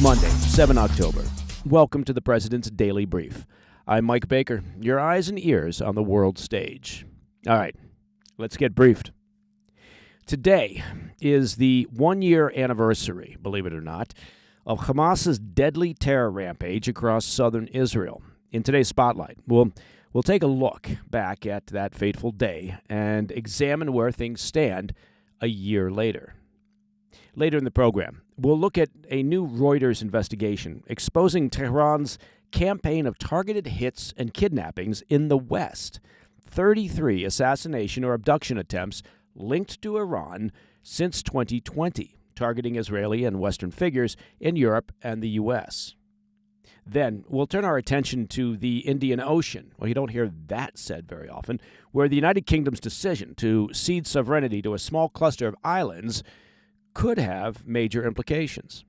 Monday, 7 October. Welcome to the President's Daily Brief. I'm Mike Baker, your eyes and ears on the world stage. All right, let's get briefed. Today is the one-year anniversary, believe it or not, of Hamas's deadly terror rampage across southern Israel. In today's Spotlight, we'll take a look back at that fateful day and examine where things stand a year later. Later in the program, we'll look at a new Reuters investigation exposing Tehran's campaign of targeted hits and kidnappings in the West. 33 assassination or abduction attempts linked to Iran since 2020, targeting Israeli and Western figures in Europe and the U.S. Then we'll turn our attention to the Indian Ocean. Well, you don't hear that said very often, where the United Kingdom's decision to cede sovereignty to a small cluster of islands could have major implications.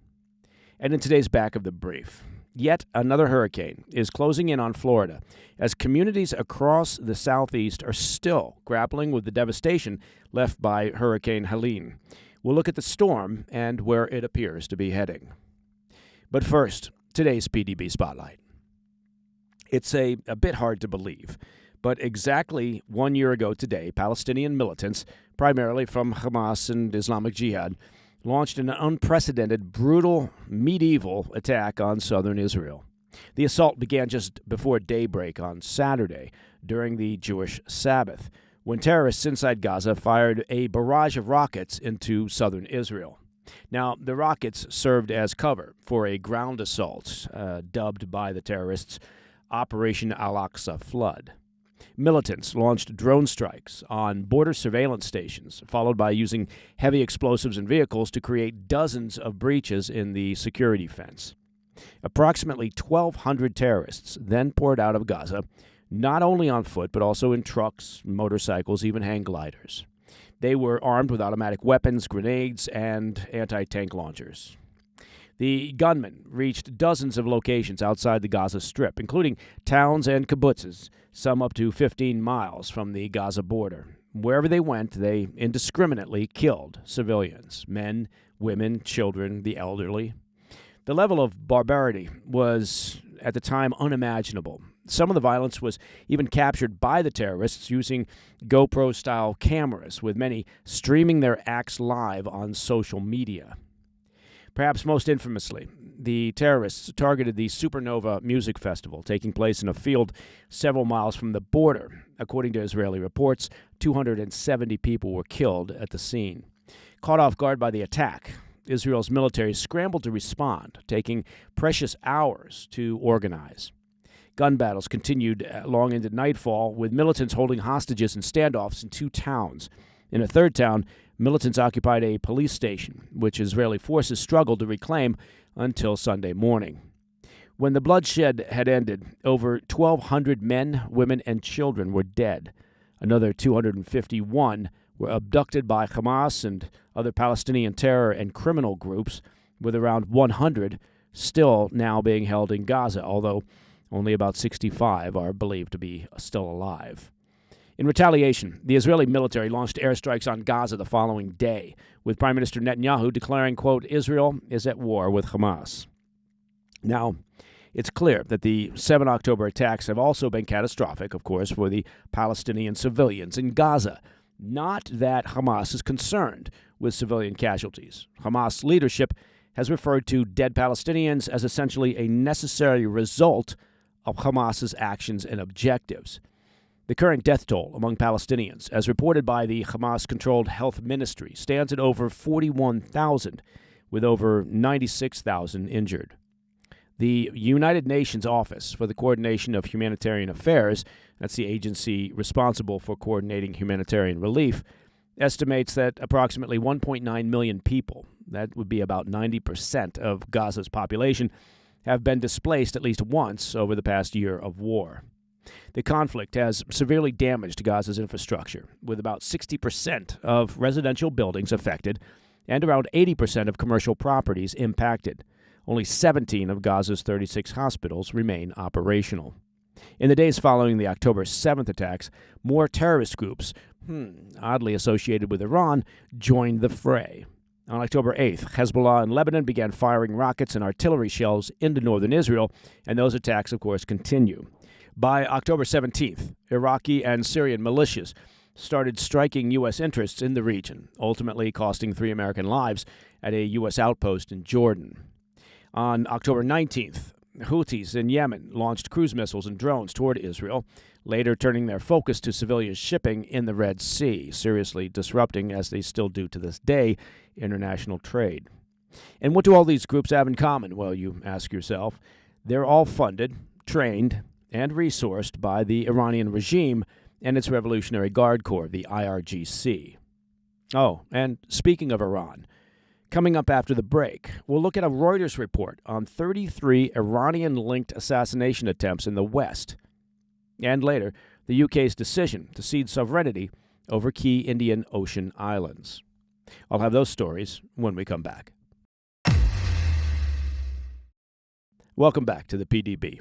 And in today's back of the brief, yet another hurricane is closing in on Florida as communities across the southeast are still grappling with the devastation left by Hurricane Helene. We'll look at the storm and where it appears to be heading. But first, today's PDB Spotlight. It's a bit hard to believe, but exactly 1 year ago today, Palestinian militants, primarily from Hamas and Islamic Jihad, launched an unprecedented, brutal, medieval attack on southern Israel. The assault began just before daybreak on Saturday, during the Jewish Sabbath, when terrorists inside Gaza fired a barrage of rockets into southern Israel. Now, the rockets served as cover for a ground assault, dubbed by the terrorists Operation Al-Aqsa Flood. Militants launched drone strikes on border surveillance stations, followed by using heavy explosives and vehicles to create dozens of breaches in the security fence. Approximately 1,200 terrorists then poured out of Gaza, not only on foot, but also in trucks, motorcycles, even hang gliders. They were armed with automatic weapons, grenades, and anti-tank launchers. The gunmen reached dozens of locations outside the Gaza Strip, including towns and kibbutzes, some up to 15 miles from the Gaza border. Wherever they went, they indiscriminately killed civilians, men, women, children, the elderly. The level of barbarity was, at the time, unimaginable. Some of the violence was even captured by the terrorists using GoPro-style cameras, with many streaming their acts live on social media. Perhaps most infamously, the terrorists targeted the Supernova Music Festival, taking place in a field several miles from the border. According to Israeli reports, 270 people were killed at the scene. Caught off guard by the attack, Israel's military scrambled to respond, taking precious hours to organize. Gun battles continued long into nightfall, with militants holding hostages in standoffs in two towns. In a third town, militants occupied a police station, which Israeli forces struggled to reclaim until Sunday morning. When the bloodshed had ended, over 1,200 men, women, and children were dead. Another 251 were abducted by Hamas and other Palestinian terror and criminal groups, with around 100 still now being held in Gaza, although only about 65 are believed to be still alive. In retaliation, the Israeli military launched airstrikes on Gaza the following day, with Prime Minister Netanyahu declaring, quote, Israel is at war with Hamas. Now, it's clear that the 7 October attacks have also been catastrophic, of course, for the Palestinian civilians in Gaza. Not that Hamas is concerned with civilian casualties. Hamas leadership has referred to dead Palestinians as essentially a necessary result of Hamas's actions and objectives. The current death toll among Palestinians, as reported by the Hamas-controlled health ministry, stands at over 41,000, with over 96,000 injured. The United Nations Office for the Coordination of Humanitarian Affairs, that's the agency responsible for coordinating humanitarian relief, estimates that approximately 1.9 million people, that would be about 90% of Gaza's population, have been displaced at least once over the past year of war. The conflict has severely damaged Gaza's infrastructure, with about 60% of residential buildings affected and around 80% of commercial properties impacted. Only 17 of Gaza's 36 hospitals remain operational. In the days following the October 7th attacks, more terrorist groups, oddly associated with Iran, joined the fray. On October 8th, Hezbollah in Lebanon began firing rockets and artillery shells into northern Israel, and those attacks, of course, continue. By October 17th, Iraqi and Syrian militias started striking U.S. interests in the region, ultimately costing 3 American lives at a U.S. outpost in Jordan. On October 19th, Houthis in Yemen launched cruise missiles and drones toward Israel, later turning their focus to civilian shipping in the Red Sea, seriously disrupting, as they still do to this day, international trade. And what do all these groups have in common? Well, you ask yourself. They're all funded, trained, and resourced by the Iranian regime and its Revolutionary Guard Corps, the IRGC. Oh, and speaking of Iran, coming up after the break, we'll look at a Reuters report on 33 Iranian-linked assassination attempts in the West. And later, the UK's decision to cede sovereignty over key Indian Ocean islands. I'll have those stories when we come back. Welcome back to the PDB.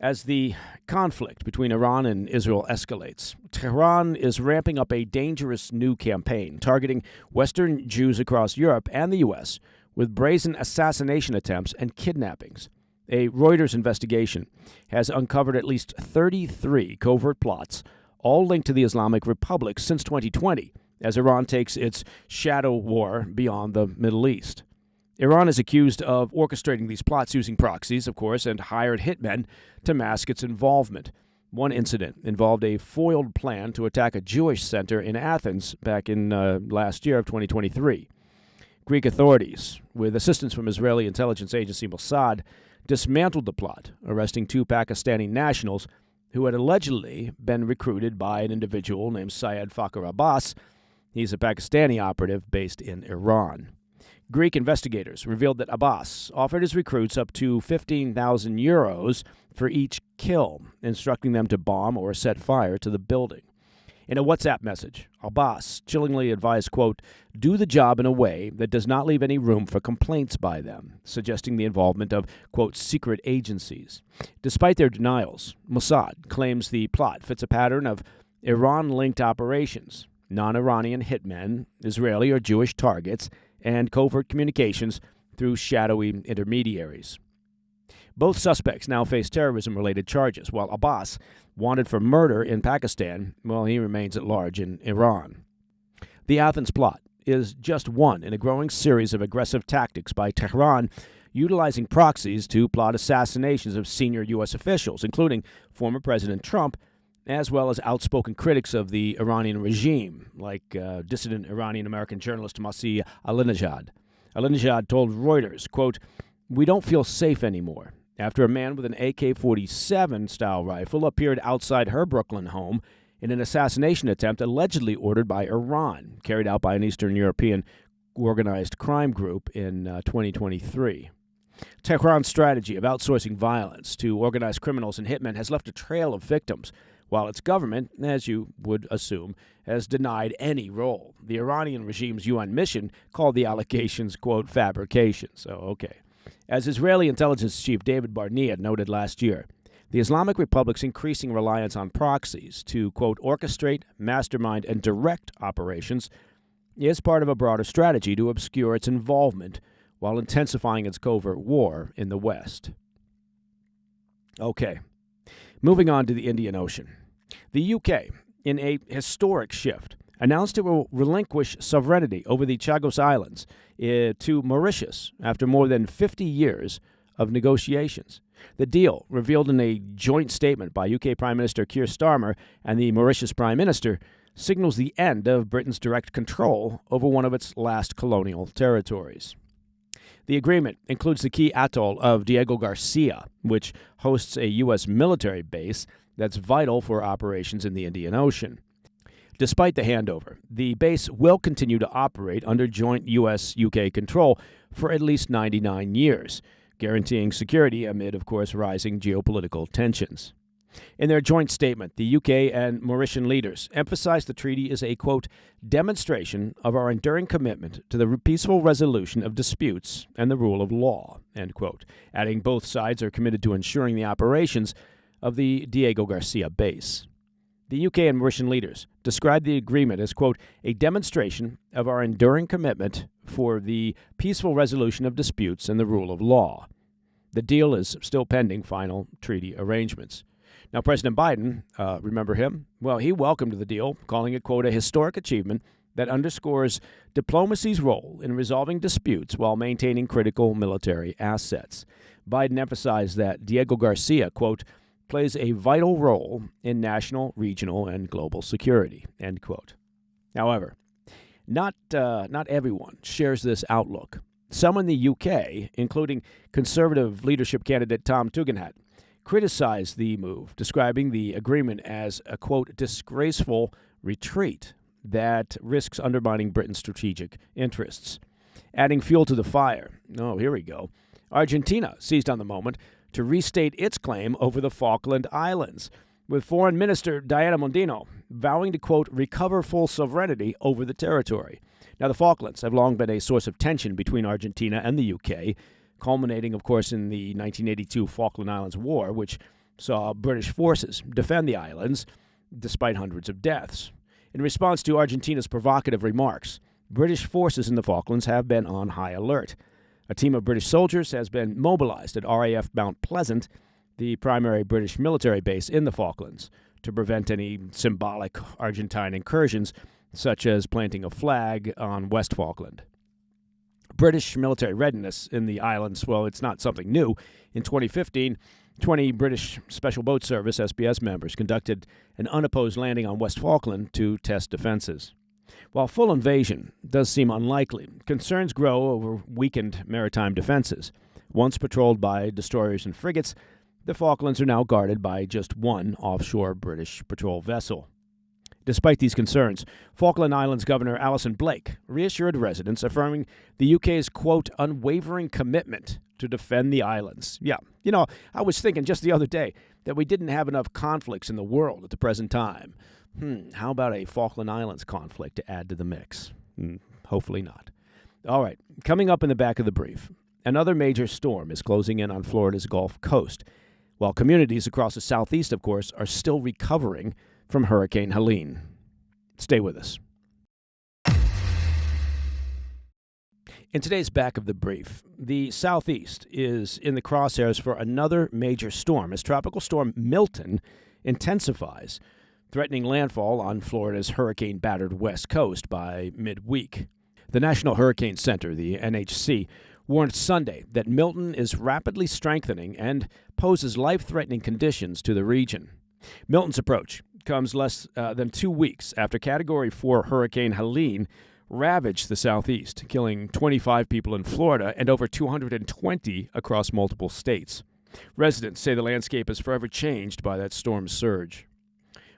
As the conflict between Iran and Israel escalates, Tehran is ramping up a dangerous new campaign targeting Western Jews across Europe and the U.S. with brazen assassination attempts and kidnappings. A Reuters investigation has uncovered at least 33 covert plots, all linked to the Islamic Republic since 2020, as Iran takes its shadow war beyond the Middle East. Iran is accused of orchestrating these plots using proxies, of course, and hired hitmen to mask its involvement. One incident involved a foiled plan to attack a Jewish center in Athens back in last year of 2023. Greek authorities, with assistance from Israeli intelligence agency Mossad, dismantled the plot, arresting 2 Pakistani nationals who had allegedly been recruited by an individual named Syed Fakhar Abbas. He's a Pakistani operative based in Iran. Greek investigators revealed that Abbas offered his recruits up to 15,000 euros for each kill, instructing them to bomb or set fire to the building. In a WhatsApp message, Abbas chillingly advised, quote, "Do the job in a way that does not leave any room for complaints by them," suggesting the involvement of, quote, secret agencies. Despite their denials, Mossad claims the plot fits a pattern of Iran-linked operations, non-Iranian hitmen, Israeli or Jewish targets, and covert communications through shadowy intermediaries. Both suspects now face terrorism-related charges, while Abbas, wanted for murder in Pakistan, well, he remains at large in Iran. The Athens plot is just one in a growing series of aggressive tactics by Tehran, utilizing proxies to plot assassinations of senior U.S. officials, including former President Trump, as well as outspoken critics of the Iranian regime, like dissident Iranian-American journalist Masih Alinejad. Alinejad told Reuters, quote, "We don't feel safe anymore after a man with an AK-47-style rifle appeared outside her Brooklyn home in an assassination attempt allegedly ordered by Iran, carried out by an Eastern European organized crime group in 2023. Tehran's strategy of outsourcing violence to organized criminals and hitmen has left a trail of victims, while its government, as you would assume, has denied any role. The Iranian regime's UN mission called the allegations, quote, fabrication. So, okay. As Israeli intelligence chief David Barnea noted last year, the Islamic Republic's increasing reliance on proxies to, quote, orchestrate, mastermind, and direct operations is part of a broader strategy to obscure its involvement while intensifying its covert war in the West. Okay. Moving on to the Indian Ocean. The UK, in a historic shift, announced it will relinquish sovereignty over the Chagos Islands to Mauritius after more than 50 years of negotiations. The deal, revealed in a joint statement by UK Prime Minister Keir Starmer and the Mauritius Prime Minister, signals the end of Britain's direct control over one of its last colonial territories. The agreement includes the key atoll of Diego Garcia, which hosts a U.S. military base that's vital for operations in the Indian Ocean. Despite the handover, the base will continue to operate under joint U.S.-UK control for at least 99 years, guaranteeing security amid, of course, rising geopolitical tensions. In their joint statement, the UK and Mauritian leaders emphasized the treaty is a, quote, demonstration of our enduring commitment to the peaceful resolution of disputes and the rule of law, end quote, adding both sides are committed to ensuring the operations of the Diego Garcia base. The UK and Mauritian leaders described the agreement as, quote, a demonstration of our enduring commitment for the peaceful resolution of disputes and the rule of law. The deal is still pending final treaty arrangements. Now, President Biden, remember him? Well, he welcomed the deal, calling it, quote, a historic achievement that underscores diplomacy's role in resolving disputes while maintaining critical military assets. Biden emphasized that Diego Garcia, quote, plays a vital role in national, regional, and global security, end quote. However, not everyone shares this outlook. Some in the UK, including Conservative leadership candidate Tom Tugendhat, criticized the move, describing the agreement as a, quote, disgraceful retreat that risks undermining Britain's strategic interests. Adding fuel to the fire, here we go, Argentina seized on the moment to restate its claim over the Falkland Islands, with Foreign Minister Diana Mondino vowing to, quote, recover full sovereignty over the territory. Now, the Falklands have long been a source of tension between Argentina and the UK, culminating, of course, in the 1982 Falkland Islands War, which saw British forces defend the islands despite hundreds of deaths. In response to Argentina's provocative remarks, British forces in the Falklands have been on high alert. A team of British soldiers has been mobilized at RAF Mount Pleasant, the primary British military base in the Falklands, to prevent any symbolic Argentine incursions, such as planting a flag on West Falkland. British military readiness in the islands, well, it's not something new. In 2015, 20 British Special Boat Service SBS members conducted an unopposed landing on West Falkland to test defenses. While full invasion does seem unlikely, concerns grow over weakened maritime defenses. Once patrolled by destroyers and frigates, the Falklands are now guarded by just one offshore British patrol vessel. Despite these concerns, Falkland Islands Governor Alison Blake reassured residents, affirming the UK's, quote, unwavering commitment to defend the islands. Yeah, I was thinking just the other day that we didn't have enough conflicts in the world at the present time. How about a Falkland Islands conflict to add to the mix? Hopefully not. All right, coming up in the back of the brief, another major storm is closing in on Florida's Gulf Coast, while communities across the southeast, of course, are still recovering from Hurricane Helene. Stay with us. In today's back of the brief, the southeast is in the crosshairs for another major storm as Tropical Storm Milton intensifies, threatening landfall on Florida's hurricane-battered west coast by midweek. The National Hurricane Center, the NHC, warned Sunday that Milton is rapidly strengthening and poses life-threatening conditions to the region. Milton's approach comes less than 2 weeks after Category 4 Hurricane Helene ravaged the southeast, killing 25 people in Florida and over 220 across multiple states. Residents say the landscape is forever changed by that storm's surge.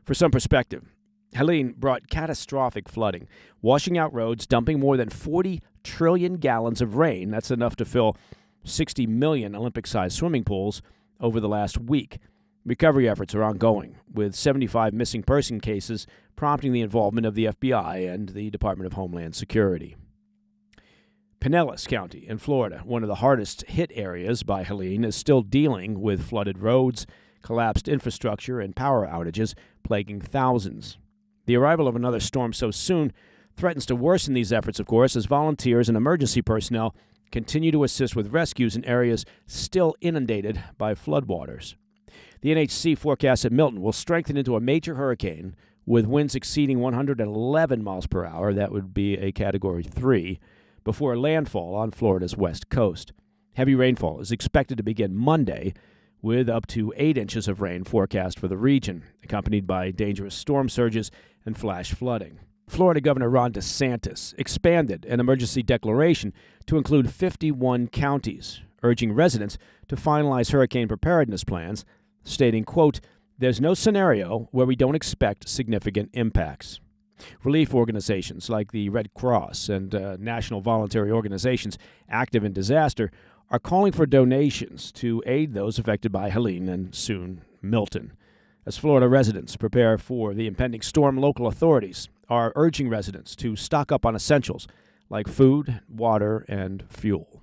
For some perspective, Helene brought catastrophic flooding, washing out roads, dumping more than 40 trillion gallons of rain. That's enough to fill 60 million Olympic-sized swimming pools over the last week. Recovery efforts are ongoing, with 75 missing person cases prompting the involvement of the FBI and the Department of Homeland Security. Pinellas County in Florida, one of the hardest hit areas by Helene, is still dealing with flooded roads, collapsed infrastructure, and power outages plaguing thousands. The arrival of another storm so soon threatens to worsen these efforts, of course, as volunteers and emergency personnel continue to assist with rescues in areas still inundated by floodwaters. The NHC forecasts that Milton will strengthen into a major hurricane with winds exceeding 111 miles per hour, that would be a Category 3, before landfall on Florida's west coast. Heavy rainfall is expected to begin Monday, with up to 8 inches of rain forecast for the region, accompanied by dangerous storm surges and flash flooding. Florida Governor Ron DeSantis expanded an emergency declaration to include 51 counties, urging residents to finalize hurricane preparedness plans, stating, quote, there's no scenario where we don't expect significant impacts. Relief organizations like the Red Cross and national voluntary organizations active in disaster are calling for donations to aid those affected by Helene and soon Milton. As Florida residents prepare for the impending storm, local authorities are urging residents to stock up on essentials like food, water, and fuel.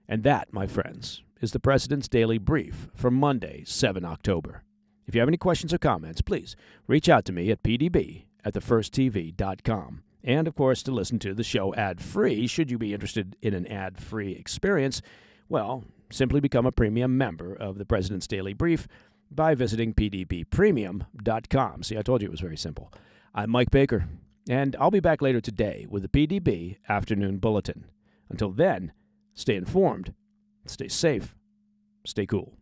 And that, my friends, is the President's Daily Brief for Monday, 7 October. If you have any questions or comments, please reach out to me at pdb@thefirsttv.com. And, of course, to listen to the show ad-free, should you be interested in an ad-free experience, well, simply become a premium member of the President's Daily Brief by visiting pdbpremium.com. See, I told you it was very simple. I'm Mike Baker, and I'll be back later today with the PDB Afternoon Bulletin. Until then, stay informed, stay safe, stay cool.